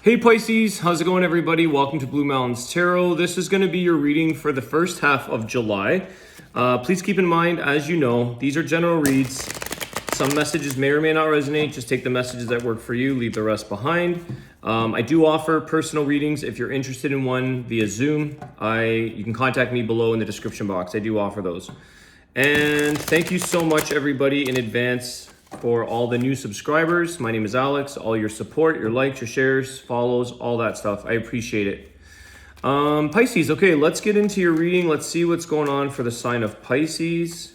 Hey Pisces, how's it going everybody? Welcome to Blue Mountains Tarot. This is going to be your reading for the first half of July. Please keep in mind, as you know, these are general reads. Some messages may or may not resonate. Just take the messages that work for you, leave the rest behind. I do offer personal readings. If you're interested in one via Zoom, you can contact me below in the description box. I do offer those. And thank you so much everybody in advance for all the new subscribers. My name is Alex. All your support, your likes, your shares, follows, all that stuff. I appreciate it. Pisces, okay, let's get into your reading. Let's see what's going on for the sign of Pisces.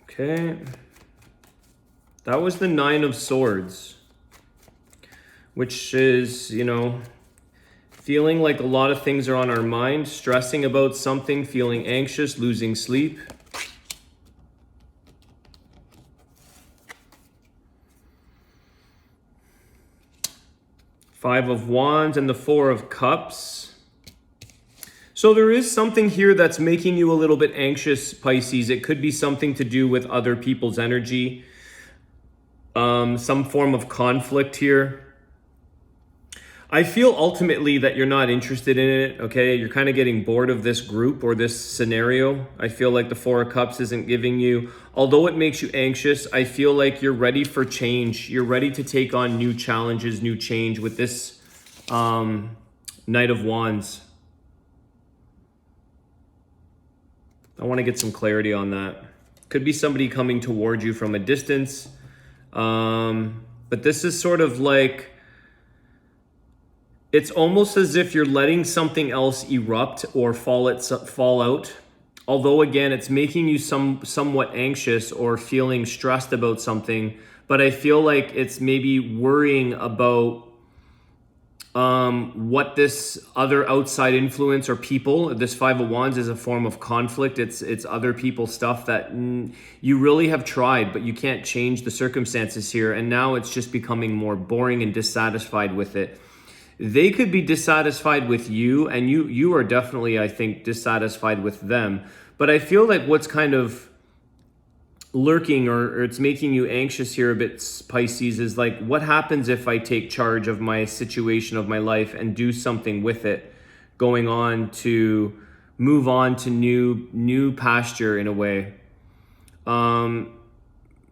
Okay. That was the Nine of Swords, which is, feeling like a lot of things are on our mind, stressing about something, feeling anxious, losing sleep. Five of Wands and the Four of Cups. So there is something here that's making you a little bit anxious, Pisces. It could be something to do with other people's energy, some form of conflict here. I feel ultimately that you're not interested in it, okay? You're kind of getting bored of this group or this scenario. I feel like the Four of Cups isn't giving you, although it makes you anxious, I feel like you're ready for change. You're ready to take on new challenges, new change with this Knight of Wands. I want to get some clarity on that. Could be somebody coming towards you from a distance. But this is sort of like, it's almost as if you're letting something else erupt or fall out. Although again, it's making you somewhat anxious or feeling stressed about something. But I feel like it's maybe worrying about what this other outside influence or people, this Five of Wands is a form of conflict. It's other people's stuff that you really have tried, but you can't change the circumstances here. And now it's just becoming more boring and dissatisfied with it. They could be dissatisfied with you, and you are definitely, I think, dissatisfied with them. But I feel like what's kind of lurking or it's making you anxious here a bit, Pisces, is like, what happens if I take charge of my situation, of my life, and do something with it, going on to move on to new pasture in a way.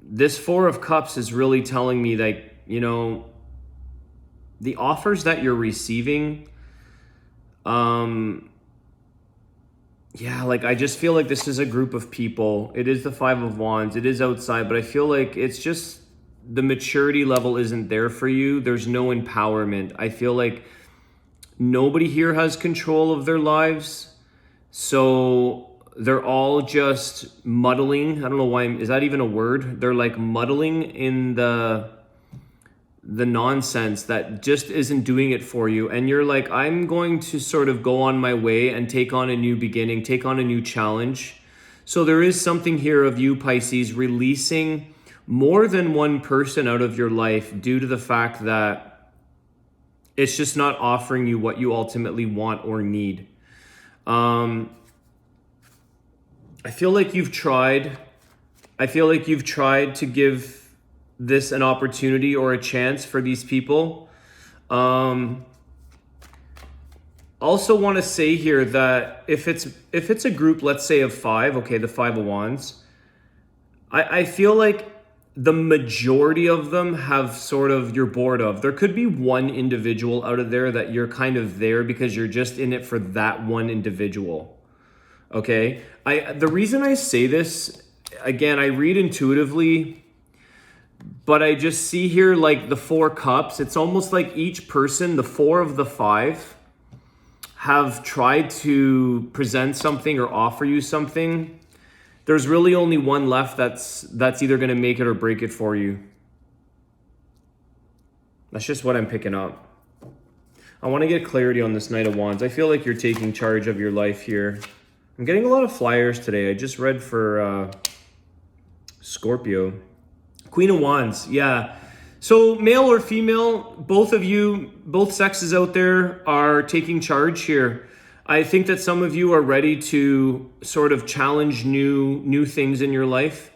This Four of Cups is really telling me that, the offers that you're receiving, I just feel like this is a group of people. It is the Five of Wands. It is outside, but I feel like it's just the maturity level isn't there for you. There's no empowerment. I feel like nobody here has control of their lives. So they're all just muddling. I don't know why. Is that even a word? They're like muddling in the nonsense that just isn't doing it for you. And you're like, I'm going to sort of go on my way and take on a new beginning, take on a new challenge. So there is something here of you, Pisces, releasing more than one person out of your life due to the fact that it's just not offering you what you ultimately want or need. I feel like you've tried. I feel like you've tried to give this an opportunity or a chance for these people. Also want to say here that if it's a group, let's say of five, okay, the Five of Wands, I feel like the majority of them have sort of, you're bored of. There could be one individual out of there that you're kind of there because you're just in it for that one individual. Okay, the reason I say this, again, I read intuitively, but I just see here like the Four Cups. It's almost like each person, the four of the five, have tried to present something or offer you something. There's really only one left that's either going to make it or break it for you. That's just what I'm picking up. I want to get clarity on this Knight of Wands. I feel like you're taking charge of your life here. I'm getting a lot of flyers today. I just read for Scorpio. Queen of Wands, yeah. So male or female, both of you, both sexes out there are taking charge here. I think that some of you are ready to sort of challenge new things in your life.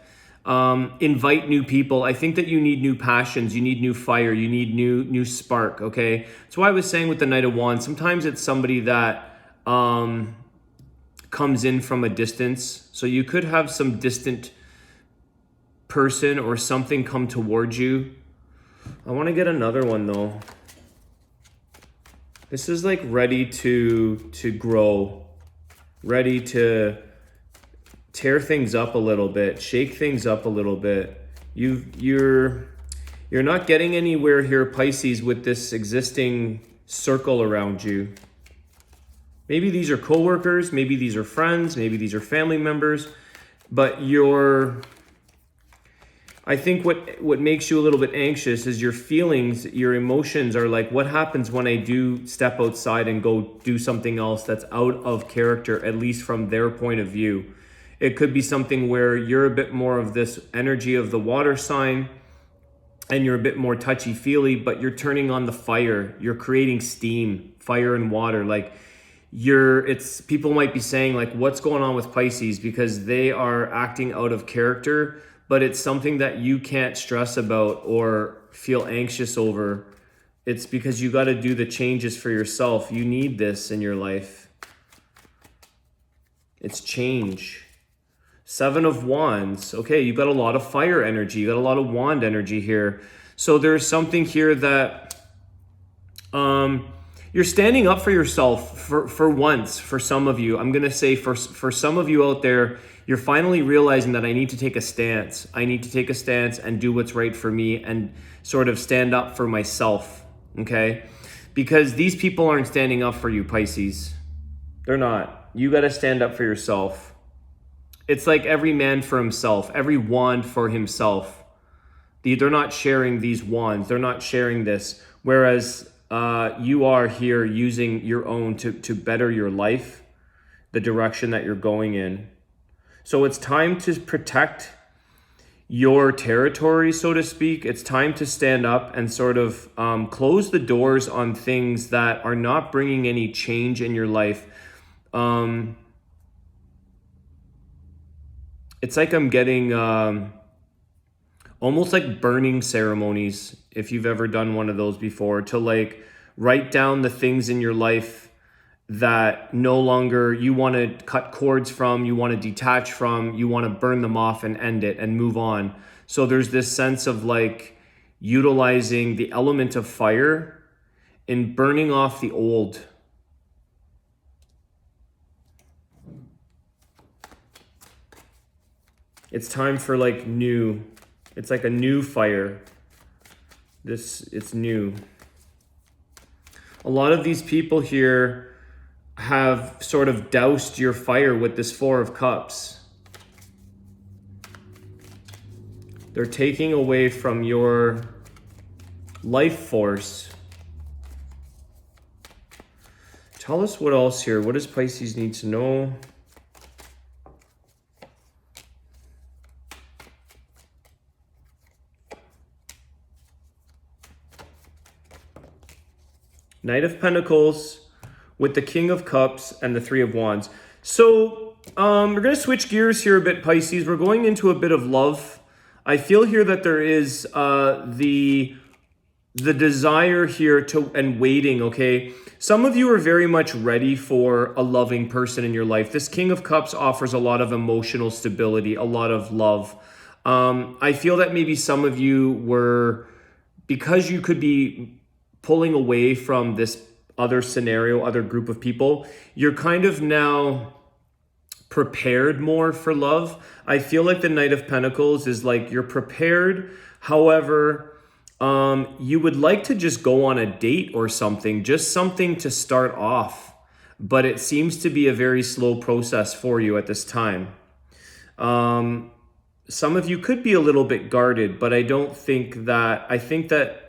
invite new people. I think that you need new passions, you need new fire, you need new spark, okay? That's why I was saying with the Knight of Wands, sometimes it's somebody that comes in from a distance. So you could have some distant person or something come towards you. I want to get another one though. This is like ready to grow, ready to tear things up a little bit, shake things up a little bit. You're not getting anywhere here, Pisces, with this existing circle around you. Maybe these are coworkers, maybe these are friends, maybe these are family members, but I think what makes you a little bit anxious is your feelings, your emotions are like, what happens when I do step outside and go do something else that's out of character, at least from their point of view. It could be something where you're a bit more of this energy of the water sign and you're a bit more touchy-feely, but you're turning on the fire. You're creating steam, fire and water. Like people might be saying like, what's going on with Pisces? Because they are acting out of character, but it's something that you can't stress about or feel anxious over. It's because you got to do the changes for yourself. You need this in your life. It's change. 7 of Wands. Okay, you got a lot of fire energy. You got a lot of wand energy here. So there's something here that you're standing up for yourself for once, for some of you. I'm going to say for some of you out there, you're finally realizing that I need to take a stance. I need to take a stance and do what's right for me and sort of stand up for myself, okay? Because these people aren't standing up for you, Pisces. They're not. You got to stand up for yourself. It's like every man for himself, every wand for himself. They're not sharing these wands. They're not sharing this. Whereas you are here using your own to better your life, the direction that you're going in. So it's time to protect your territory, so to speak. It's time to stand up and sort of close the doors on things that are not bringing any change in your life. It's like I'm getting almost like burning ceremonies, if you've ever done one of those before, to like write down the things in your life that no longer you want to cut cords from, you want to detach from, you want to burn them off and end it and move on. So there's this sense of like utilizing the element of fire in burning off the old. It's time for like new. It's like a new fire. It's new. A lot of these people here have sort of doused your fire with this 4 of Cups. They're taking away from your life force. Tell us what else here. What does Pisces need to know? Knight of Pentacles with the King of Cups and the 3 of Wands. So we're going to switch gears here a bit, Pisces. We're going into a bit of love. I feel here that there is the desire here to and waiting, okay? Some of you are very much ready for a loving person in your life. This King of Cups offers a lot of emotional stability, a lot of love. I feel that maybe some of you were, because you could be pulling away from this other scenario, other group of people, you're kind of now prepared more for love. I feel like the Knight of Pentacles is like you're prepared. However, you would like to just go on a date or something, just something to start off. But it seems to be a very slow process for you at this time. Some of you could be a little bit guarded, but I think that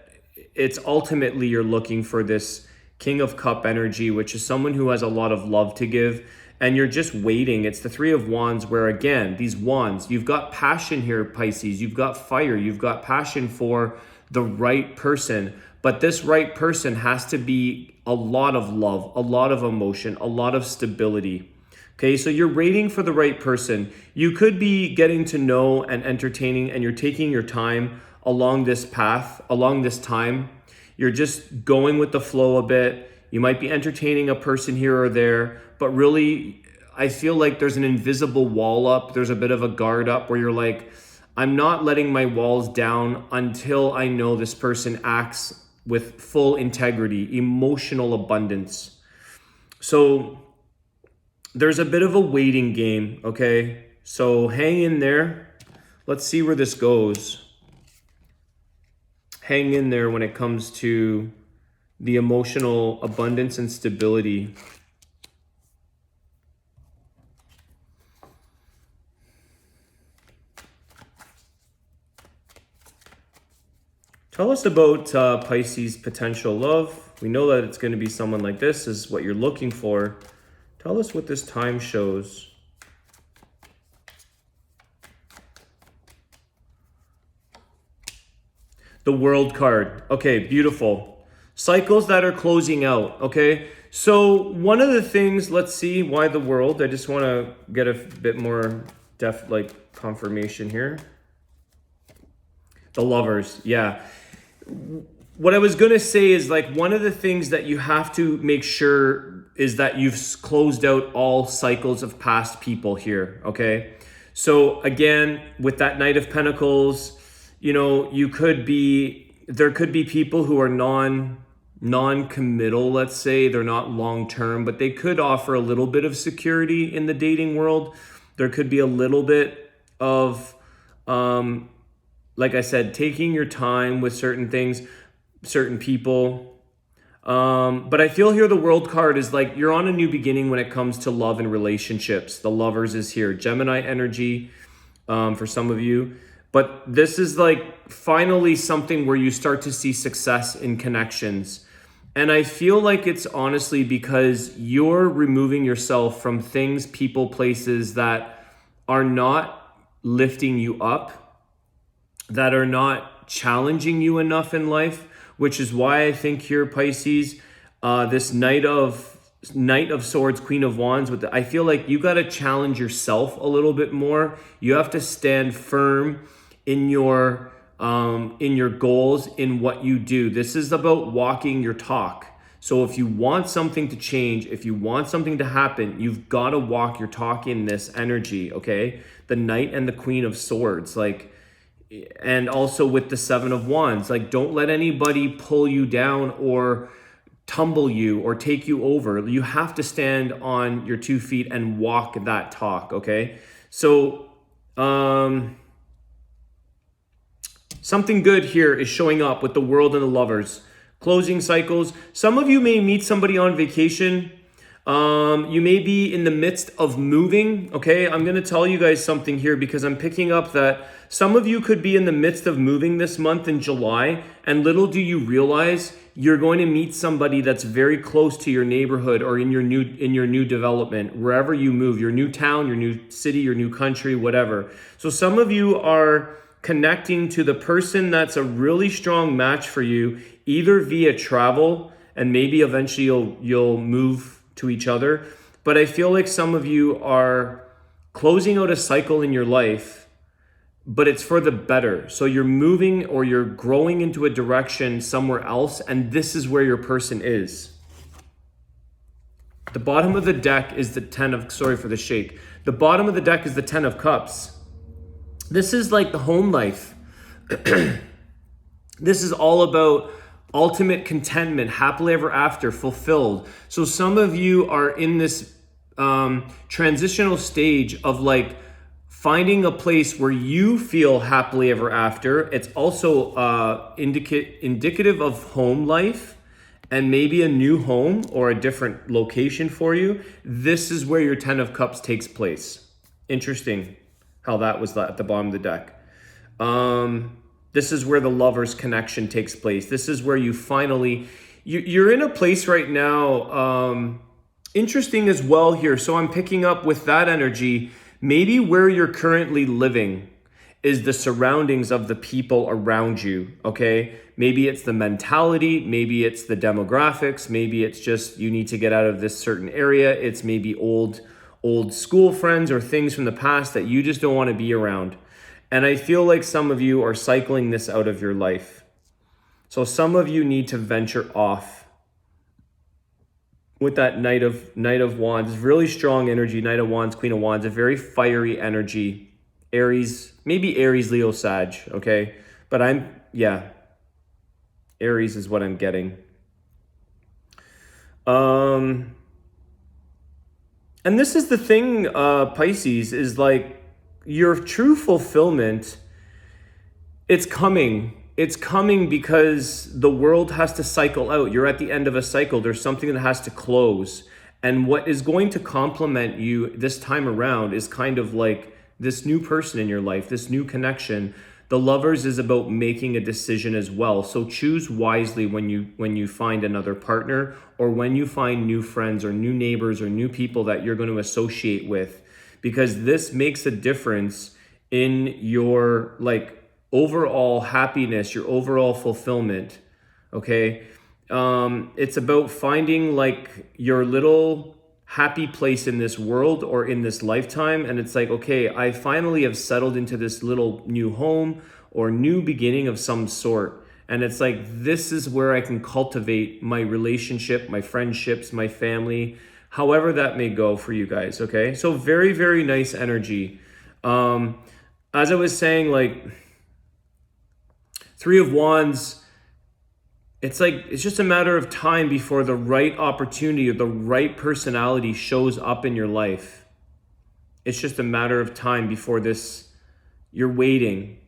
it's ultimately you're looking for this King of Cup energy, which is someone who has a lot of love to give, and you're just waiting. It's the 3 of Wands where, again, these wands, you've got passion here, Pisces. You've got fire. You've got passion for the right person, but this right person has to be a lot of love, a lot of emotion, a lot of stability. Okay, so you're waiting for the right person. You could be getting to know and entertaining, and you're taking your time along this path, along this time. You're just going with the flow a bit. You might be entertaining a person here or there, but really, I feel like there's an invisible wall up. There's a bit of a guard up where you're like, I'm not letting my walls down until I know this person acts with full integrity, emotional abundance. So there's a bit of a waiting game, okay? So hang in there. Let's see where this goes. Hang in there when it comes to the emotional abundance and stability. Tell us about Pisces' potential love. We know that it's going to be someone like this is what you're looking for. Tell us what this time shows. The World card. Okay, beautiful. Cycles that are closing out, okay? So one of the things, let's see, why the World? I just want to get a bit more confirmation here. The Lovers, yeah. What I was going to say is like one of the things that you have to make sure is that you've closed out all cycles of past people here, okay? So again, with that Knight of Pentacles, you know, there could be people who are non-committal, let's say. They're not long-term, but they could offer a little bit of security in the dating world. There could be a little bit of, like I said, taking your time with certain things, certain people. But I feel here the World card is like you're on a new beginning when it comes to love and relationships. The Lovers is here. Gemini energy for some of you. But this is like finally something where you start to see success in connections. And I feel like it's honestly because you're removing yourself from things, people, places that are not lifting you up, that are not challenging you enough in life, which is why I think here, Pisces, this Knight of Swords, Queen of Wands, I feel like you got to challenge yourself a little bit more. You have to stand firm in your goals, in what you do. This is about walking your talk. So if you want something to change, if you want something to happen, you've got to walk your talk in this energy, okay? The Knight and the Queen of Swords, and also with the Seven of Wands, don't let anybody pull you down or tumble you or take you over. You have to stand on your 2 feet and walk that talk, okay? So, something good here is showing up with the World and the Lovers. Closing cycles. Some of you may meet somebody on vacation. You may be in the midst of moving, okay? I'm going to tell you guys something here because I'm picking up that some of you could be in the midst of moving this month in July, and little do you realize you're going to meet somebody that's very close to your neighborhood or in your new development, wherever you move, your new town, your new city, your new country, whatever. So some of you are connecting to the person that's a really strong match for you, either via travel, and maybe eventually you'll move to each other. But I feel like some of you are closing out a cycle in your life, but it's for the better. So you're moving or you're growing into a direction somewhere else, and this is where your person is. The bottom of the deck is the The bottom of the deck is the Ten of Cups. This is like the home life. This is all about ultimate contentment, happily ever after, fulfilled. So some of you are in this transitional stage of finding a place where you feel happily ever after. It's also indicative of home life and maybe a new home or a different location for you. This is where your Ten of Cups takes place. Interesting how that was at the bottom of the deck. This is where the Lovers connection takes place. This is where you finally, you're in a place right now, interesting as well here. So I'm picking up with that energy, maybe where you're currently living is the surroundings of the people around you, okay? Maybe it's the mentality, maybe it's the demographics, maybe it's just you need to get out of this certain area. It's maybe old old school friends or things from the past that you just don't want to be around. And I feel like some of you are cycling this out of your life. So some of you need to venture off with that Knight of Wands. Really strong energy. Knight of Wands, Queen of Wands, a very fiery energy. Aries, maybe Aries, Leo, Sag, okay? But Aries is what I'm getting. And this is the thing, Pisces, is like your true fulfillment, it's coming. It's coming because the world has to cycle out. You're at the end of a cycle. There's something that has to close. And what is going to complement you this time around is kind of like this new person in your life, this new connection. The Lovers is about making a decision as well. So choose wisely when you find another partner, or when you find new friends or new neighbors or new people that you're going to associate with, because this makes a difference in your like overall happiness, your overall fulfillment. Okay. It's about finding like your little happy place in this world or in this lifetime. And it's like, okay, I finally have settled into this little new home or new beginning of some sort. And it's like, this is where I can cultivate my relationship, my friendships, my family, however that may go for you guys. Okay. So very, very nice energy. As I was saying, like, Three of Wands, it's like, it's just a matter of time before the right opportunity or the right personality shows up in your life. It's just a matter of time before this, you're waiting,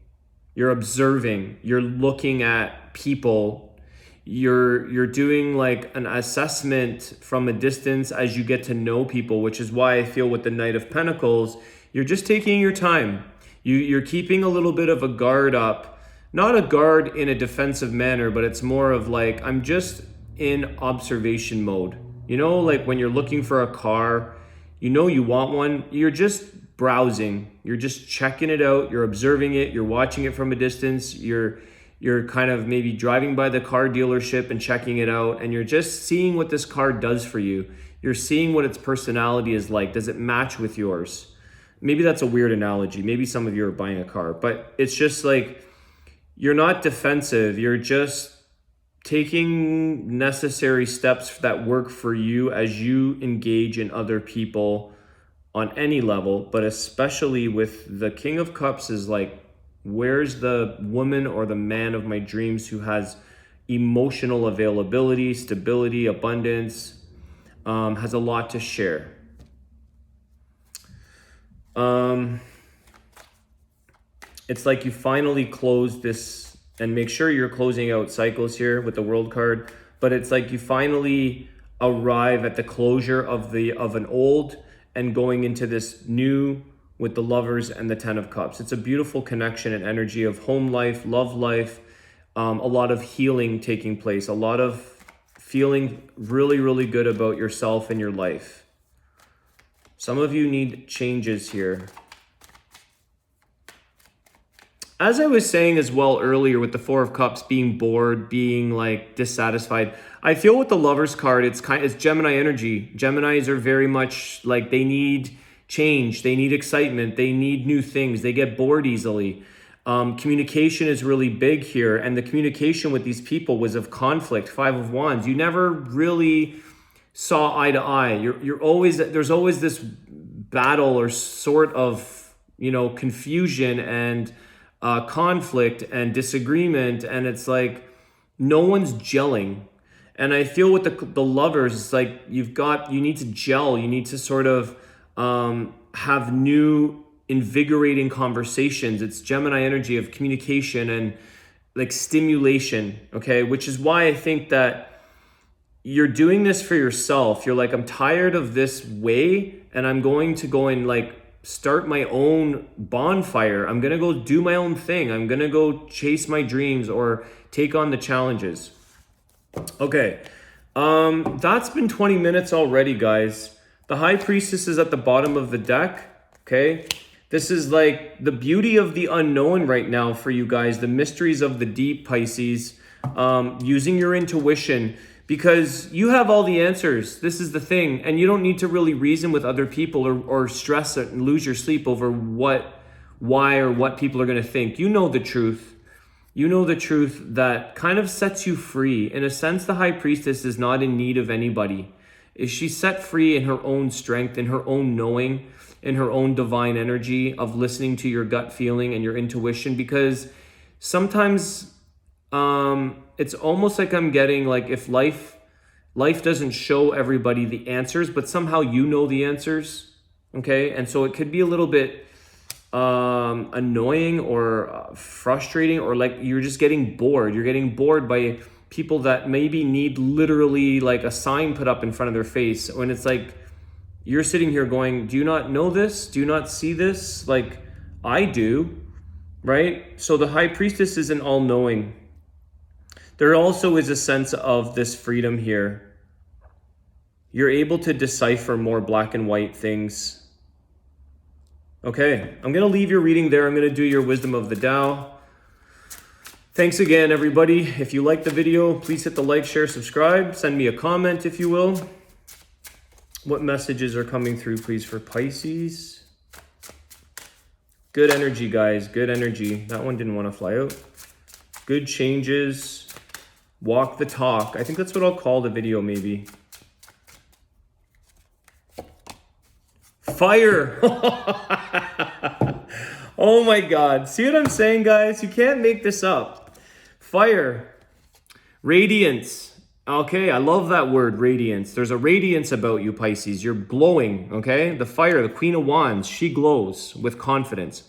you're observing, you're looking at people, you're doing like an assessment from a distance as you get to know people, which is why I feel with the Knight of Pentacles, you're just taking your time. You're keeping a little bit of a guard up. Not a guard in a defensive manner, but it's more of like, I'm just in observation mode. You know, like when you're looking for a car, you know you want one, you're just browsing, you're just checking it out, you're observing it, you're watching it from a distance, you're kind of maybe driving by the car dealership and checking it out, and you're just seeing what this car does for you. You're seeing what its personality is like. Does it match with yours? Maybe that's a weird analogy. Maybe some of you are buying a car, but it's just like, you're not defensive. You're just taking necessary steps that work for you as you engage in other people on any level, but especially with the King of Cups is like, where's the woman or the man of my dreams who has emotional availability, stability, abundance, has a lot to share. It's like you finally close this, and make sure you're closing out cycles here with the World card, but it's like you finally arrive at the closure of an old and going into this new with the Lovers and the Ten of Cups. It's a beautiful connection and energy of home life, love life, a lot of healing taking place, a lot of feeling really, really good about yourself and your life. Some of you need changes here. As I was saying as well earlier with the Four of Cups, being bored, being like dissatisfied, I feel with the Lovers card, it's Gemini energy. Geminis are very much like, they need change, they need excitement, they need new things, they get bored easily. Communication is really big here, and the communication with these people was of conflict. Five of Wands, you never really saw eye to eye. There's always this battle or sort of, confusion and conflict and disagreement, and it's like no one's gelling. And I feel with the Lovers, it's like you need to gel, you need to sort of have new invigorating conversations. It's Gemini energy of communication and like stimulation, okay? Which is why I think that you're doing this for yourself. You're like, I'm tired of this way, and I'm going to go and like start my own bonfire. I'm going to go do my own thing. I'm going to go chase my dreams or take on the challenges. Okay. That's been 20 minutes already, guys. The High Priestess is at the bottom of the deck. Okay. This is like the beauty of the unknown right now for you guys. The mysteries of the deep, Pisces. Using your intuition, because you have all the answers. This is the thing. And you don't need to really reason with other people or stress it and lose your sleep over why or what people are going to think. You know the truth. You know the truth that kind of sets you free. In a sense, the High Priestess is not in need of anybody. She's set free in her own strength, in her own knowing, in her own divine energy of listening to your gut feeling and your intuition, because sometimes it's almost like I'm getting like if life doesn't show everybody the answers, but somehow you know the answers, okay? And so it could be a little bit annoying or frustrating, or like you're just getting bored. You're getting bored by people that maybe need literally like a sign put up in front of their face, when it's like you're sitting here going, do you not know this? Do you not see this? Like I do, right? So the High Priestess isn't all-knowing. There also is a sense of this freedom here. You're able to decipher more black and white things. Okay, I'm going to leave your reading there. I'm going to do your Wisdom of the Tao. Thanks again, everybody. If you liked the video, please hit the like, share, subscribe. Send me a comment if you will. What messages are coming through, please, for Pisces? Good energy, guys. Good energy. That one didn't want to fly out. Good changes. Walk the talk. I think that's what I'll call the video, maybe. Fire. Oh my God. See what I'm saying, guys? You can't make this up. Fire. Radiance. Okay, I love that word, radiance. There's a radiance about you, Pisces. You're glowing, okay? The fire, the Queen of Wands, she glows with confidence.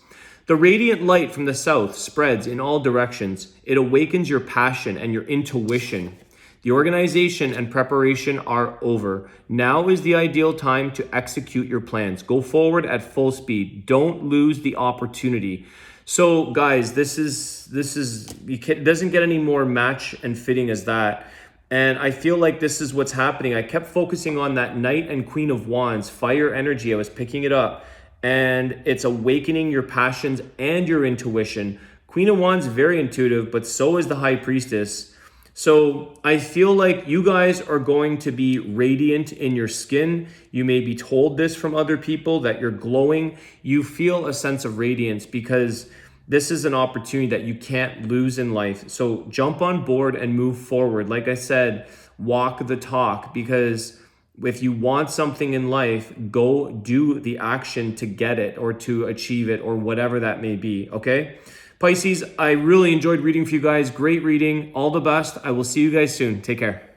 The radiant light from the south spreads in all directions. It awakens your passion and your intuition. The organization and preparation are over. Now is the ideal time to execute your plans. Go forward at full speed. Don't lose the opportunity. So guys, this doesn't get any more match and fitting as that. And I feel like this is what's happening. I kept focusing on that Knight and Queen of Wands, fire energy. I was picking it up. And it's awakening your passions and your intuition. Queen of Wands, very intuitive, but so is the High Priestess. So I feel like you guys are going to be radiant in your skin. You may be told this from other people that you're glowing. You feel a sense of radiance because this is an opportunity that you can't lose in life. So jump on board and move forward. Like I said, walk the talk, because if you want something in life, go do the action to get it or to achieve it or whatever that may be, okay? Pisces, I really enjoyed reading for you guys. Great reading. All the best. I will see you guys soon. Take care.